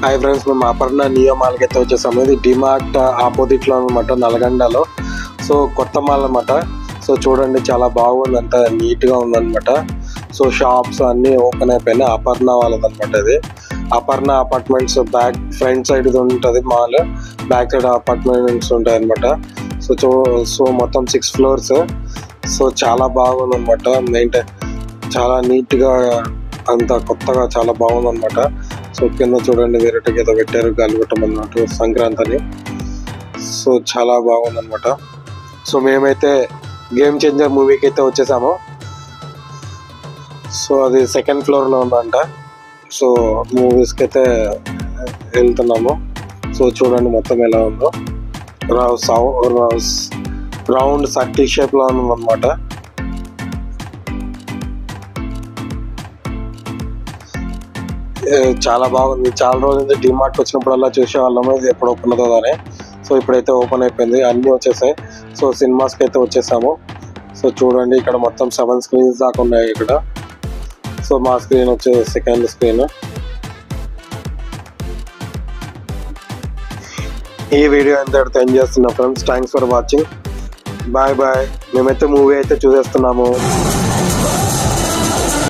Hi friends, మేము Aparna neo మాల్కి అయితే వచ్చేసాము. ఇది డిమార్ట్ ఆపోజిట్లో అనమాట, నల్గొండలో. సో కొత్త మాల్ అనమాట. సో చూడండి, చాలా బాగుంది, అంత నీట్గా ఉందన్నమాట. సో షాప్స్ అన్నీ ఓపెన్ అయిపోయినాయి. అపర్ణ వాళ్ళదన్నమాట. ఇది Aparna apartments back front side ఇది ఉంటుంది మాల్, బ్యాక్ సైడ్ అపార్ట్మెంట్స్ ఉంటాయి అనమాట. సో మొత్తం 6 floors. సో చాలా బాగుంది అనమాట. మెయింటైన్ చాలా నీట్గా, అంత కొత్తగా చాలా బాగుంది అనమాట. సో కింద చూడండి, వేరేటికి ఏదో పెట్టారు గాలిపటం అన్నట్టు, సంక్రాంతి అని. సో చాలా బాగుంది అనమాట. సో మేమైతే గేమ్ చేంజర్ మూవీకి అయితే వచ్చేసాము. సో అది 2nd floor లో ఉందంట. సో మూవీస్కి అయితే వెళ్తున్నాము. సో చూడండి మొత్తం ఎలా ఉందో. రౌండ్ సర్కిల్ షేప్ లో ఉందన్నమాట. చాలా బాగుంది. చాలా రోజులు డిమార్ట్ వచ్చినప్పుడల్లా చూసేవాళ్ళము, ఇది ఎప్పుడు ఓపెన్ అవుతుందో అని. సో ఇప్పుడైతే ఓపెన్ అయిపోయింది, అన్నీ వచ్చేసాయి. సో సినిమాస్కి అయితే వచ్చేసాము. సో చూడండి, ఇక్కడ మొత్తం 7 screens దాకా ఉన్నాయి ఇక్కడ. సో మా స్క్రీన్ వచ్చే 2nd screen. ఈ వీడియో ఎంతటితో ఎంజాయ్ చేస్తున్నా friends. Thanks for watching. Bye bye. మేమైతే మూవీ అయితే చూసేస్తున్నాము.